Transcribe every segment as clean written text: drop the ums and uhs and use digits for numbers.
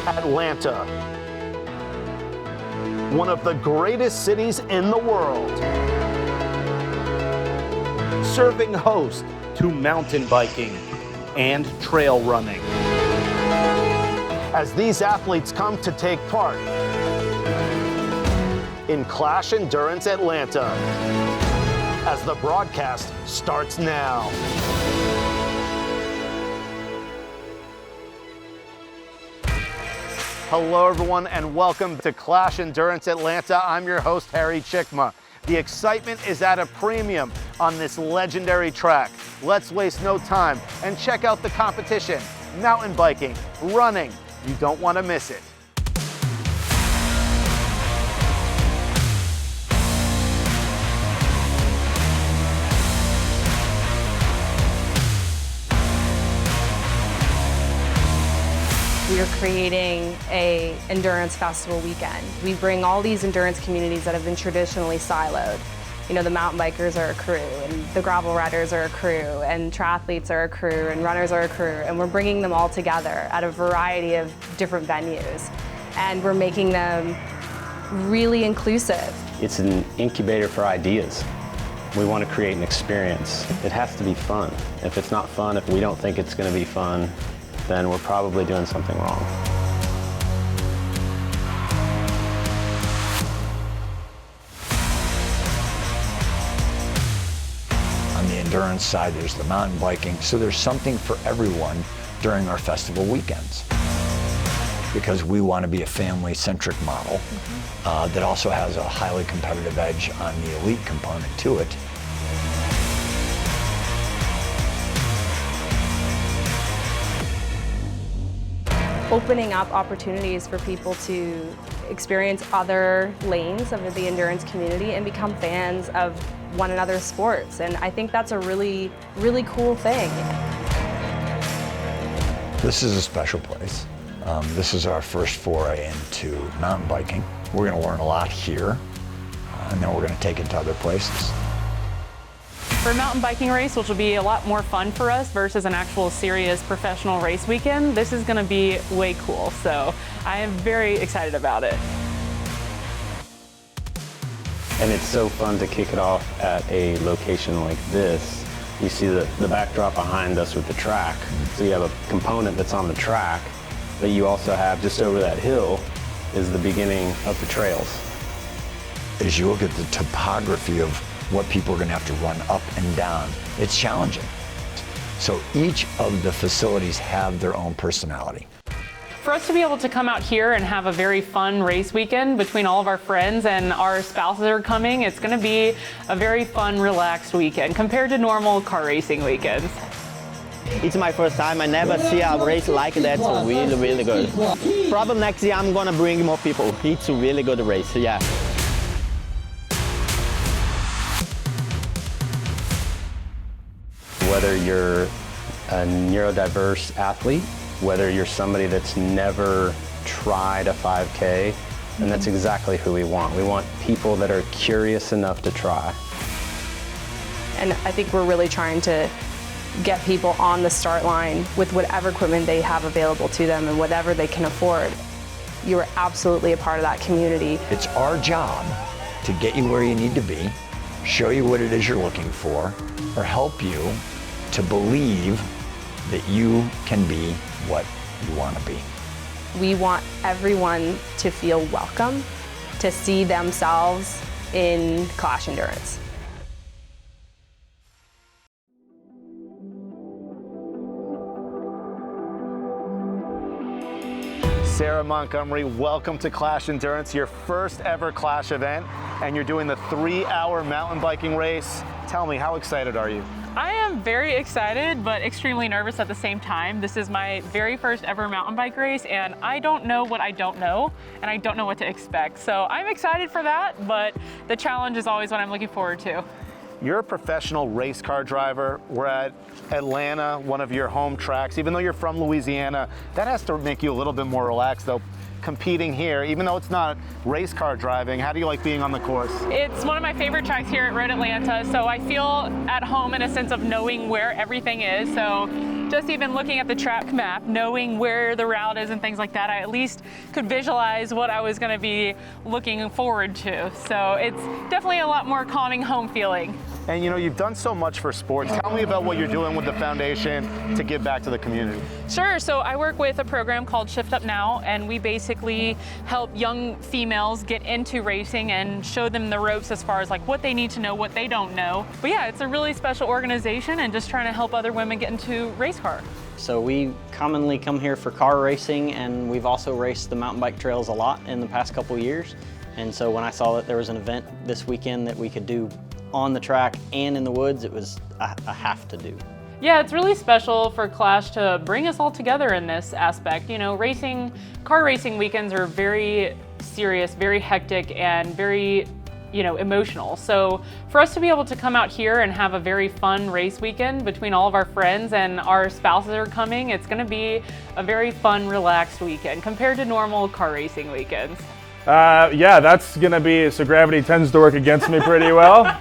Atlanta, one of the greatest cities in the world, serving host to mountain biking and trail running. As these athletes come to take part in Clash Endurance Atlanta, as the broadcast starts now. Hello everyone and welcome to Clash Endurance Atlanta. I'm your host, Harry Chickma. The excitement is at a premium on this legendary track. Let's waste no time and check out the competition. Mountain biking, running, you don't want to miss it. We are creating an endurance festival weekend. We bring all these endurance communities that have been traditionally siloed. You know, the mountain bikers are a crew, and the gravel riders are a crew, and triathletes are a crew, and runners are a crew, and we're bringing them all together at a variety of different venues, and we're making them really inclusive. It's an incubator for ideas. We want to create an experience. It has to be fun. If it's not fun, if we don't think it's going to be fun, then we're probably doing something wrong. On the endurance side, there's the mountain biking, so there's something for everyone during our festival weekends. Because we want to be a family-centric model that also has a highly competitive edge on the elite component to it. Opening up opportunities for people to experience other lanes of the endurance community and become fans of one another's sports. And I think that's a really, really cool thing. This is a special place. This is our first foray into mountain biking. We're going to learn a lot here, and then we're going to take it to other places. For a mountain biking race, which will be a lot more fun for us versus an actual serious professional race weekend, this is going to be way cool. So I am very excited about it. And it's so fun to kick it off at a location like this. You see the backdrop behind us with the track. So you have a component that's on the track, but you also have just over that hill is the beginning of the trails. As you look at the topography of what people are going to have to run up and down, it's challenging. So each of the facilities have their own personality. For us to be able to come out here and have a very fun race weekend between all of our friends and our spouses are coming, it's going to be a very fun, relaxed weekend compared to normal car racing weekends. It's my first time. I never see a race like that. So really, really good. Probably next year I'm going to bring more people. It's a really good race, yeah. Whether you're a neurodiverse athlete, whether you're somebody that's never tried a 5K, and that's exactly who we want. We want people that are curious enough to try. And I think we're really trying to get people on the start line with whatever equipment they have available to them and whatever they can afford. You are absolutely a part of that community. It's our job to get you where you need to be, show you what it is you're looking for, or help you to believe that you can be what you want to be. We want everyone to feel welcome, to see themselves in Clash Endurance. Sarah Montgomery, welcome to Clash Endurance, your first ever Clash event, and you're doing the 3-hour mountain biking race. Tell me, how excited are you? I am very excited, but extremely nervous at the same time. This is my very first ever mountain bike race, and I don't know what I don't know, and I don't know what to expect. So I'm excited for that, but the challenge is always what I'm looking forward to. You're a professional race car driver. We're at Atlanta, one of your home tracks. Even though you're from Louisiana, that has to make you a little bit more relaxed, though. Competing here, even though it's not race car driving, how do you like being on the course? It's one of my favorite tracks here at Road Atlanta, so I feel at home in a sense of knowing where everything is. So just even looking at the track map, knowing where the route is and things like that, I at least could visualize what I was going to be looking forward to. So it's definitely a lot more calming home feeling. And you know, you've done so much for sports. Tell me about what you're doing with the foundation to give back to the community. Sure, so I work with a program called Shift Up Now, and we basically help young females get into racing and show them the ropes as far as like what they need to know, what they don't know. But yeah, it's a really special organization and just trying to help other women get into race car. So we commonly come here for car racing, and we've also raced the mountain bike trails a lot in the past couple years. And so when I saw that there was an event this weekend that we could do on the track and in the woods, it was a have to do. Yeah, it's really special for Clash to bring us all together in this aspect. You know, car racing weekends are very serious, very hectic, and very, emotional. So for us to be able to come out here and have a very fun race weekend between all of our friends and our spouses are coming, it's gonna be a very fun, relaxed weekend compared to normal car racing weekends. Yeah, that's gonna be, so gravity tends to work against me pretty well.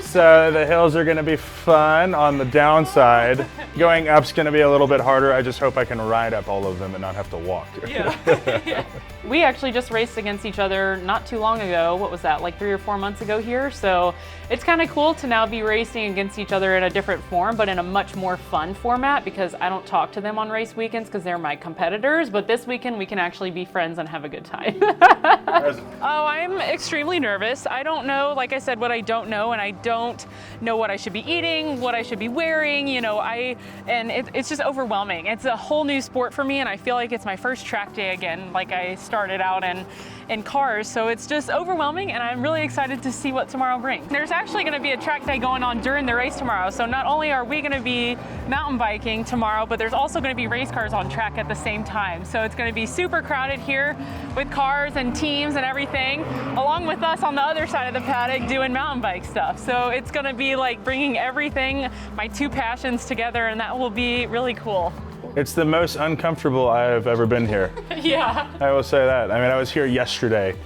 So the hills are gonna be fun. On the downside, going up's gonna be a little bit harder. I just hope I can ride up all of them and not have to walk. Yeah. We actually just raced against each other not too long ago. What was that, like 3 or 4 months ago here? So it's kind of cool to now be racing against each other in a different form, but in a much more fun format, because I don't talk to them on race weekends because they're my competitors, but this weekend we can actually be friends and have a good time. Oh, I'm extremely nervous. I don't know, like I said, what I don't know, and I don't know what I should be eating, what I should be wearing, it's just overwhelming. It's a whole new sport for me, and I feel like it's my first track day again, like I started out in cars, so it's just overwhelming, and I'm really excited to see what tomorrow brings. There's actually going to be a track day going on during the race tomorrow, so not only are we going to be mountain biking tomorrow, but there's also going to be race cars on track at the same time. So it's going to be super crowded here with cars and teams and everything, along with us on the other side of the paddock doing mountain bike stuff. So it's going to be like bringing everything, my two passions together, and that will be really cool. It's the most uncomfortable I've ever been here. Yeah. I will say that. I mean, I was here yesterday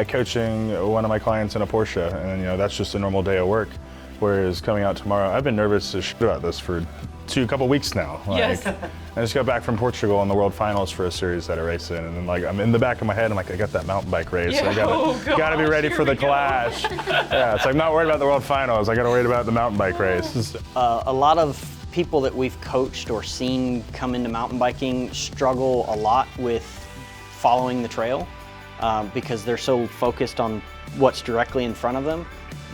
coaching one of my clients in a Porsche, and that's just a normal day of work. Whereas coming out tomorrow, I've been nervous as shit about this for a couple weeks now. Yes. I just got back from Portugal in the World Finals for a series that I race in, and then I'm in the back of my head, I'm like, I got that mountain bike race. Yeah. I gotta be ready for the Clash. Yeah, it's like I'm not worried about the World Finals. I gotta worry about the mountain bike race. A lot of people that we've coached or seen come into mountain biking struggle a lot with following the trail because they're so focused on what's directly in front of them.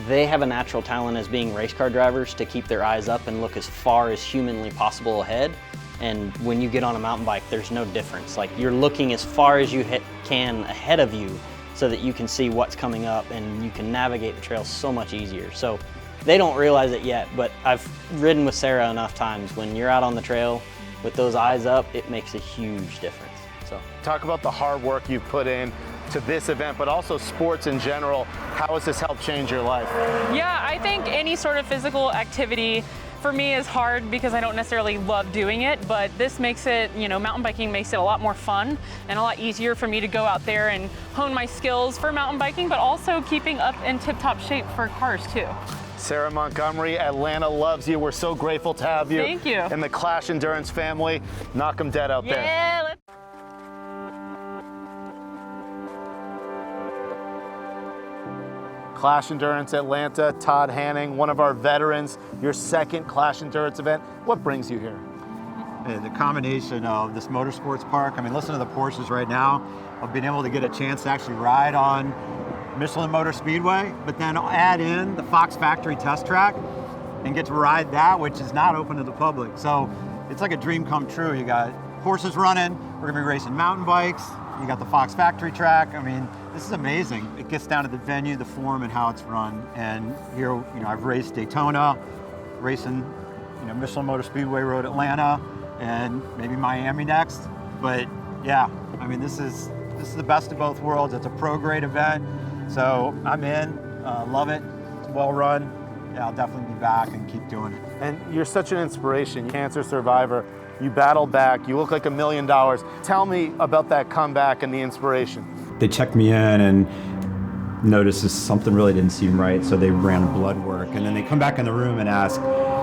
They have a natural talent as being race car drivers to keep their eyes up and look as far as humanly possible ahead. And when you get on a mountain bike, there's no difference. Like, you're looking as far as you can ahead of you so that you can see what's coming up and you can navigate the trail so much easier. So they don't realize it yet, but I've ridden with Sarah enough times. When you're out on the trail with those eyes up, it makes a huge difference. So talk about the hard work you've put in to this event, but also sports in general. How has this helped change your life? Yeah, I think any sort of physical activity for me is hard because I don't necessarily love doing it, but this makes it, mountain biking makes it a lot more fun and a lot easier for me to go out there and hone my skills for mountain biking, but also keeping up in tip-top shape for cars too. Sarah Montgomery, Atlanta loves you. We're so grateful to have you. Thank you. And the Clash Endurance family. Knock 'em dead out there. Yeah, let's Clash Endurance Atlanta, Todd Hanning, one of our veterans, your second Clash Endurance event. What brings you here? The combination of this motorsports park, listen to the Porsches right now, of being able to get a chance to actually ride on Michelin Motor Speedway, but then add in the Fox Factory test track and get to ride that, which is not open to the public. So it's like a dream come true. You got Porsches running, we're gonna be racing mountain bikes, you got the Fox Factory track. This is amazing. It gets down to the venue, the form, and how it's run. And here, I've raced Daytona, racing, Michelin Motor Speedway Road Atlanta, and maybe Miami next. But yeah, this is the best of both worlds. It's a pro-grade event, so I'm in. Love it. It's well run. Yeah, I'll definitely be back and keep doing it. And you're such an inspiration. Cancer survivor. You battled back. You look like $1 million. Tell me about that comeback and the inspiration. They checked me in and noticed something really didn't seem right, so they ran blood work. And then they come back in the room and ask,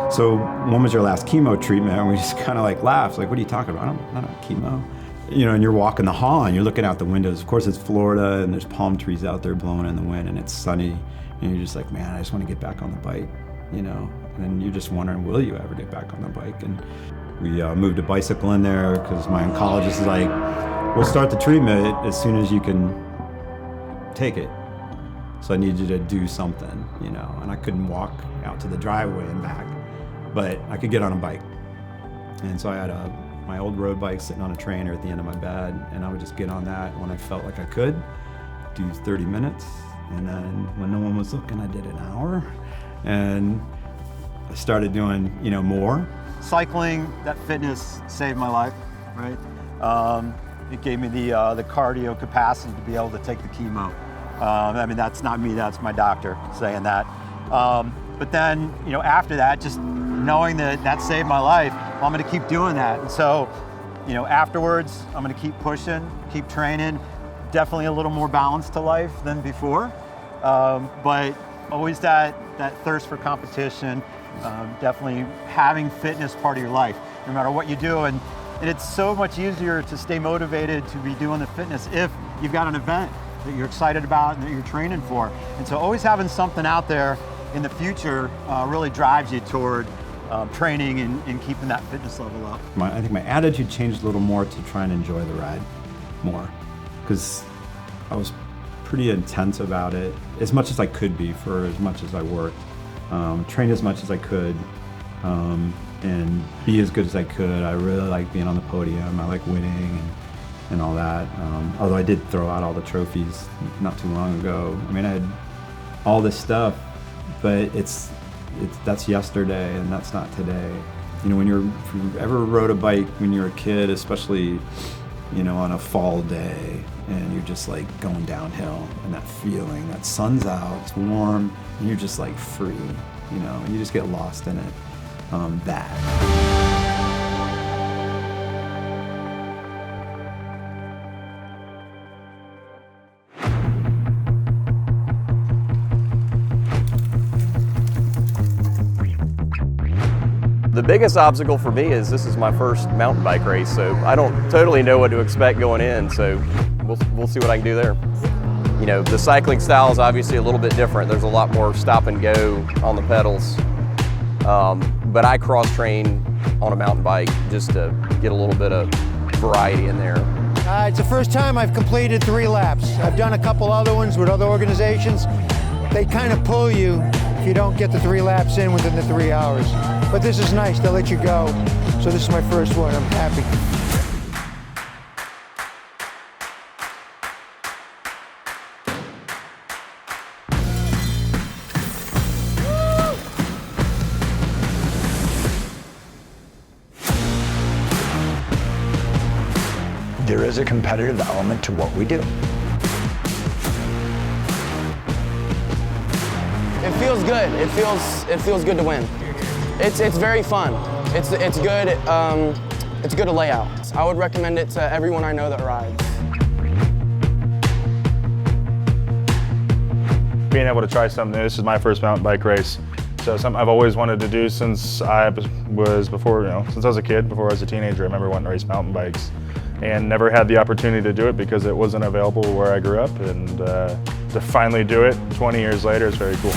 So when was your last chemo treatment? And we just kind of like laughed, like, what are you talking about? I don't chemo. You know, and you're walking the hall and you're looking out the windows. Of course, it's Florida and there's palm trees out there blowing in the wind and it's sunny. And you're just like, man, I just want to get back on the bike, you know? And you're just wondering, will you ever get back on the bike? And we moved a bicycle in there because my oncologist is like, we'll start the treatment as soon as you can take it. So I need you to do something, you know? And I couldn't walk out to the driveway and back, but I could get on a bike. And so I had my old road bike sitting on a trainer at the end of my bed, and I would just get on that when I felt like I could, do 30 minutes, and then when no one was looking, I did an hour, and I started doing, you know, more. Cycling, that fitness saved my life, right? It gave me the cardio capacity to be able to take the chemo. I mean, that's not me, that's my doctor saying that. But then, you know, after that, just knowing that saved my life, well, I'm gonna keep doing that. And so, you know, afterwards, I'm gonna keep pushing, keep training, definitely a little more balance to life than before. But always that thirst for competition, definitely having fitness part of your life, no matter what you do. And it's so much easier to stay motivated to be doing the fitness if you've got an event that you're excited about and that you're training for. And so always having something out there in the future really drives you toward training and keeping that fitness level up. I think my attitude changed a little more to try and enjoy the ride more, because I was pretty intense about it, as much as I could be for as much as I worked. Train as much as I could and be as good as I could. I really like being on the podium. I like winning and all that. Although I did throw out all the trophies not too long ago. I mean, I had all this stuff, but that's yesterday and that's not today. You know, if you ever rode a bike when you were a kid, especially, you know, on a fall day, and you're just like going downhill, and that feeling, that sun's out, it's warm, and you're just like free, you know, and you just get lost in it. The biggest obstacle for me is this is my first mountain bike race, so I don't totally know what to expect going in, so we'll see what I can do there. You know, the cycling style is obviously a little bit different. There's a lot more stop and go on the pedals, but I cross-train on a mountain bike just to get a little bit of variety in there. It's the first time I've completed 3 laps. I've done a couple other ones with other organizations. They kind of pull you if you don't get the 3 laps in within the 3 hours. But this is nice, they'll let you go. So this is my first one, I'm happy. There is a competitive element to what we do. It feels good. It feels good to win. It's very fun. It's good. It's good to lay out. I would recommend it to everyone I know that rides. Being able to try something new. This is my first mountain bike race, so something I've always wanted to do since I was since I was a kid. Before I was a teenager, I remember wanting to race mountain bikes, and never had the opportunity to do it because it wasn't available where I grew up. And to finally do it 20 years later is very cool.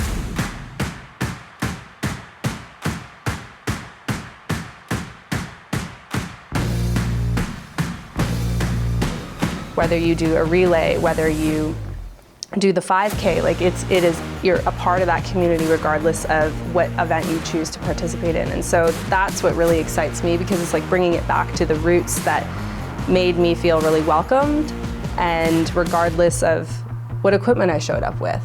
Whether you do a relay, whether you do the 5K, like you're a part of that community regardless of what event you choose to participate in. And so that's what really excites me, because it's like bringing it back to the roots that made me feel really welcomed, and regardless of what equipment I showed up with.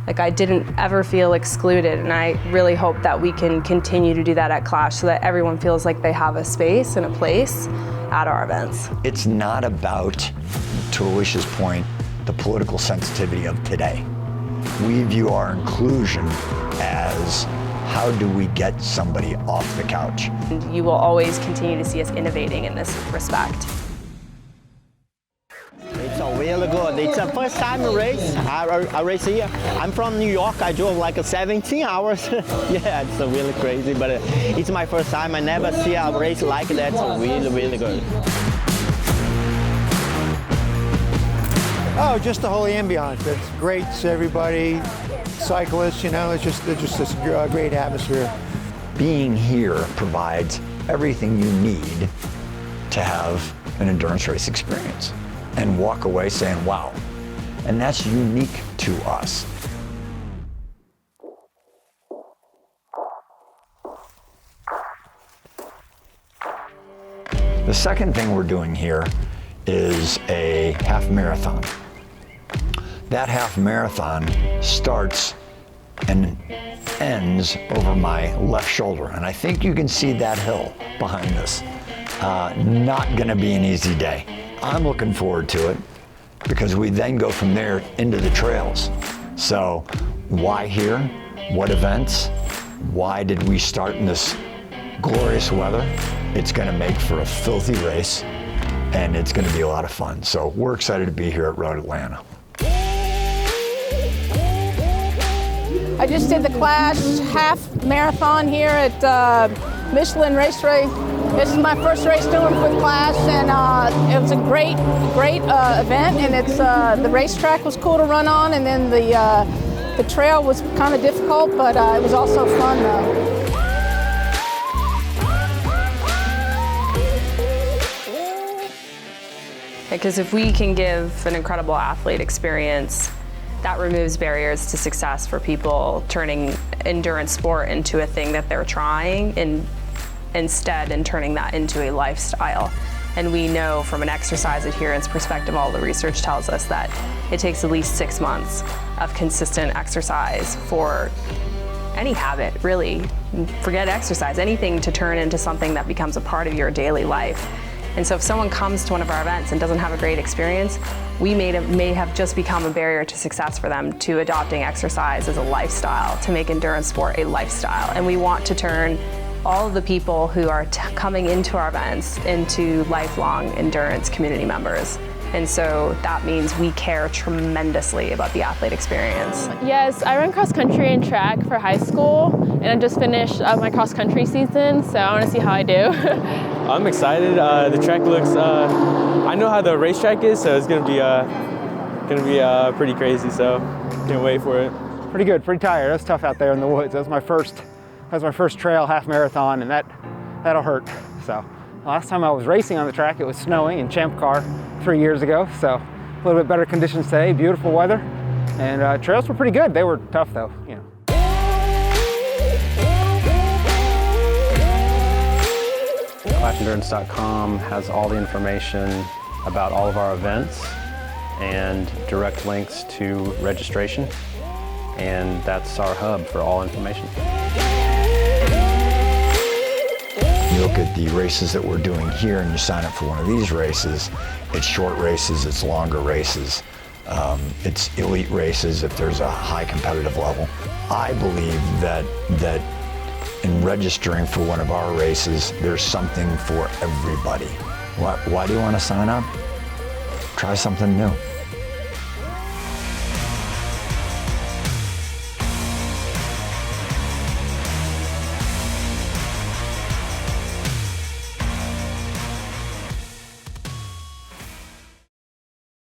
Like, I didn't ever feel excluded, and I really hope that we can continue to do that at Clash so that everyone feels like they have a space and a place at our events. It's not about, to Alicia's point, the political sensitivity of today. We view our inclusion as, how do we get somebody off the couch? And you will always continue to see us innovating in this respect. It's really good. It's the first time race. I race here. I'm from New York. I drove like 17 hours. Yeah, it's really crazy, but it's my first time. I never see a race like that. It's really, really good. Oh, just the whole ambiance. It's great to everybody, cyclists, you know, it's just a great atmosphere. Being here provides everything you need to have an endurance race experience and walk away saying, wow. And that's unique to us. The second thing we're doing here is a half marathon. That half marathon starts and ends over my left shoulder. And I think you can see that hill behind us. Not gonna be an easy day. I'm looking forward to it because we then go from there into the trails. So why here? What events? Why did we start in this glorious weather? It's gonna make for a filthy race and it's gonna be a lot of fun. So we're excited to be here at Road Atlanta. I just did the Clash half marathon here at Michelin Raceway. This is my first race doing with Clash, and it was a great event. And it's the racetrack was cool to run on, and then the trail was kind of difficult, but it was also fun though. Because if we can give an incredible athlete experience, that removes barriers to success for people turning endurance sport into a thing that they're trying and turning that into a lifestyle. And we know from an exercise adherence perspective, all the research tells us that it takes at least 6 months of consistent exercise for any habit, really. Forget exercise, anything to turn into something that becomes a part of your daily life. And so if someone comes to one of our events and doesn't have a great experience, we may have just become a barrier to success for them to adopting exercise as a lifestyle, to make endurance sport a lifestyle. And we want to turn all of the people who are coming into our events into lifelong endurance community members. And so that means we care tremendously about the athlete experience. Yes, I run cross country and track for high school, and I just finished my cross country season, so I want to see how I do. I'm excited. The track looks, I know how the racetrack is, so it's gonna be pretty crazy, so can't wait for it. Pretty good, pretty tired. It was tough out there in the woods. That was my first trail half marathon, and that'll hurt. So last time I was racing on the track, it was snowing in Champ Car 3 years ago, so a little bit better conditions today, beautiful weather, and trails were pretty good. They were tough though, you know. ClashEndurance.com has all the information about all of our events and direct links to registration, and that's our hub for all information. You look at the races that we're doing here and you sign up for one of these races, it's short races, it's longer races, it's elite races if there's a high competitive level. I believe that in registering for one of our races, there's something for everybody. Why do you want to sign up? Try something new.